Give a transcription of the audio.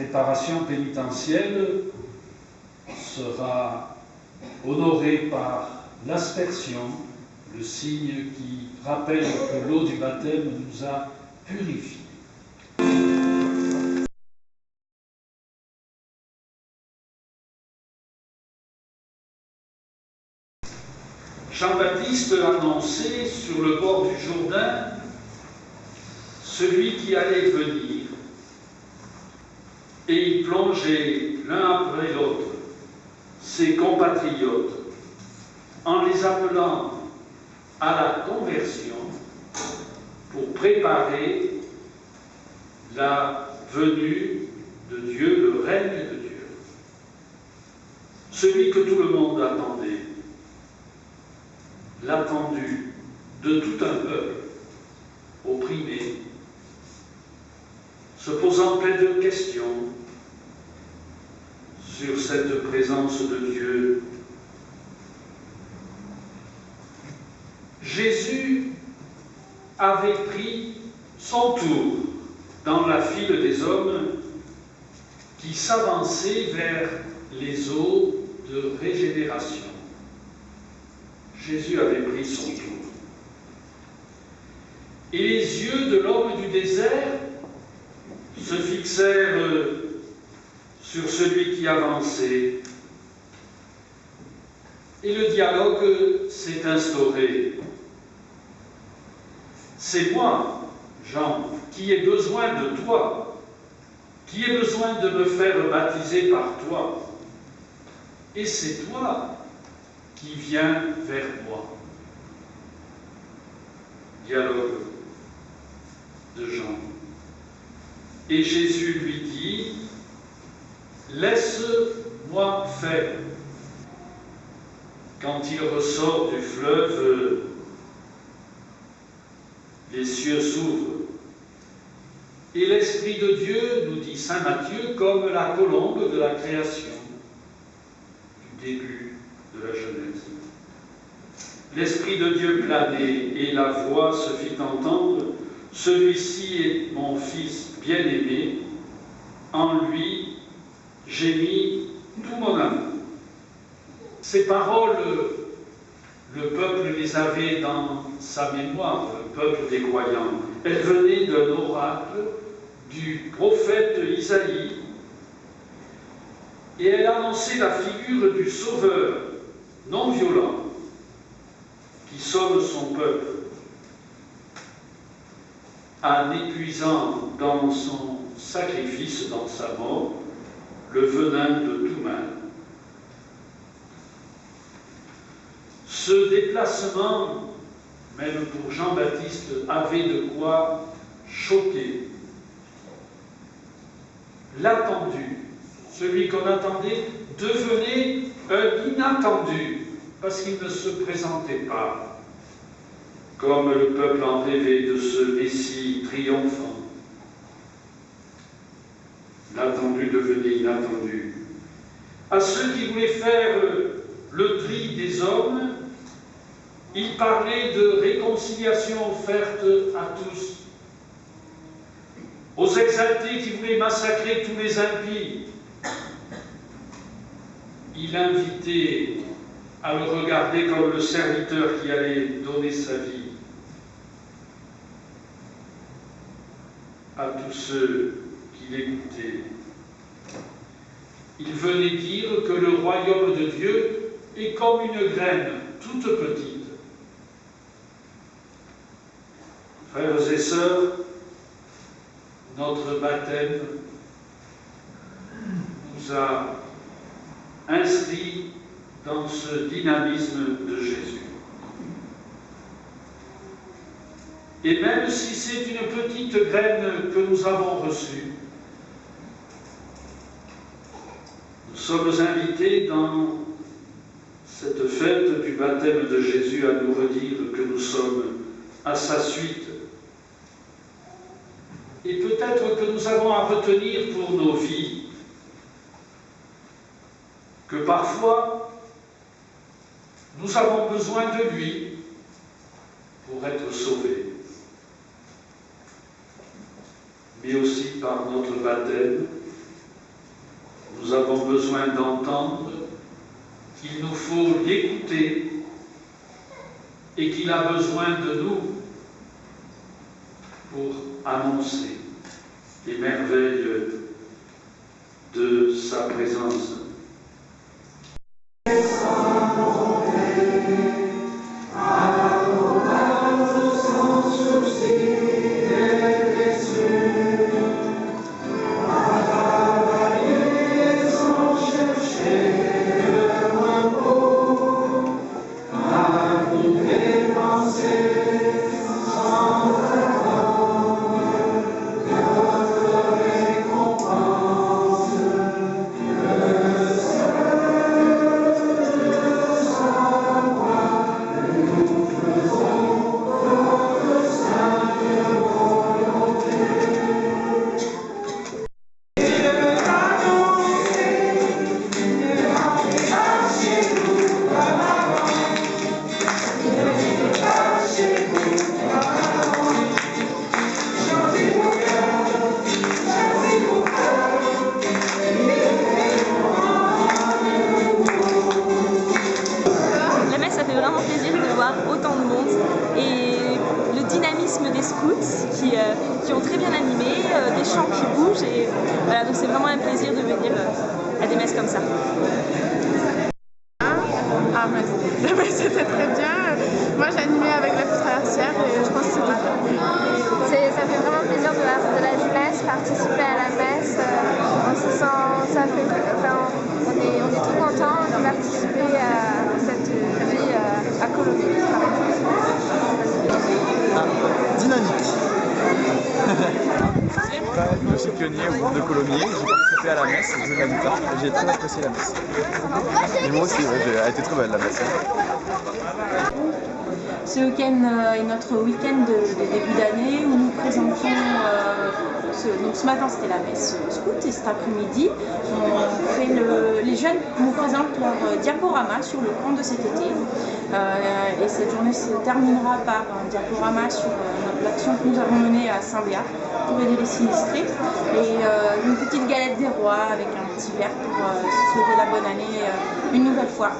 préparation pénitentielle sera honorée par l'aspersion, le signe qui rappelle que l'eau du baptême nous a purifiés. Jean-Baptiste annonçait sur le bord du Jourdain celui qui allait venir, et il plongeait l'un après l'autre ses compatriotes en les appelant à la conversion pour préparer la venue de Dieu, le règne de Dieu. Celui que tout le monde attendait, l'attendu de tout un peuple opprimé, se posant plein de questions sur cette présence de Dieu. Jésus avait pris son tour dans la file des hommes qui s'avançaient vers les eaux de régénération. Jésus avait pris son tour. Et les yeux de l'homme du désert se fixèrent sur celui qui avançait. Et le dialogue s'est instauré. C'est moi, Jean, qui ai besoin de toi, qui ai besoin de me faire baptiser par toi. Et c'est toi qui viens vers moi. Dialogue de Jean. Et Jésus lui dit, laisse-moi faire. Quand il ressort du fleuve, les cieux s'ouvrent. Et l'Esprit de Dieu, nous dit saint Matthieu, comme la colombe de la création, du début de la Genèse. L'Esprit de Dieu planait et la voix se fit entendre, « Celui-ci est mon Fils bien-aimé, en lui j'ai mis tout mon amour. » Ces paroles, le peuple les avait dans sa mémoire, le peuple des croyants. Elles venaient d'un oracle du prophète Isaïe, et elle annonçait la figure du Sauveur non violent, qui sauve son peuple, en épuisant dans son sacrifice, dans sa mort, le venin de tout mal. Ce déplacement, même pour Jean-Baptiste, avait de quoi choquer. L'attendu, celui qu'on attendait, devenait un inattendu, parce qu'il ne se présentait pas comme le peuple en rêvait de ce Messie triomphant. L'attendu devenait inattendu. À ceux qui voulaient faire le tri des hommes, il parlait de réconciliation offerte à tous. Aux exaltés qui voulaient massacrer tous les impies, il invitait à le regarder comme le serviteur qui allait donner sa vie. À tous ceux qui l'écoutaient. Il venait dire que le royaume de Dieu est comme une graine toute petite. Frères et sœurs, notre baptême nous a inscrits dans ce dynamisme de Jésus. Et même si c'est une petite graine que nous avons reçue, nous sommes invités dans cette fête du baptême de Jésus à nous redire que nous sommes à sa suite. Et peut-être que nous avons à retenir pour nos vies que parfois nous avons besoin de lui pour être sauvés. Mais aussi par notre baptême, nous avons besoin d'entendre qu'il nous faut l'écouter et qu'il a besoin de nous pour annoncer les merveilles de sa présence. Autant de monde et le dynamisme des scouts qui ont très bien animé, des chants qui bougent et voilà, donc c'est vraiment un plaisir de venir à des messes comme ça. C'était très bien. Moi j'ai animé avec la traversière et je pense que c'était très bien. Ça fait vraiment plaisir de voir de la jeunesse participer à la messe. On se sent, ça fait, enfin, on est tout content de participer à cette vie à Colomiers. Dynamique. Je suis pionnier au groupe de Colomiers, j'ai participé à la messe, j'ai joué de la guitare et j'ai très apprécié la messe. Et moi aussi, elle a été très belle la messe. Ce week-end est notre week-end de début d'année où nous présentons, donc ce matin c'était la messe scout et cet après-midi les jeunes nous présentent leur diaporama sur le camp de cet été. Et cette journée se terminera par un diaporama sur l'action que nous avons menée à Saint-Béat pour aider les sinistrés et une petite galette des rois avec un petit verre pour souhaiter la bonne année une nouvelle fois.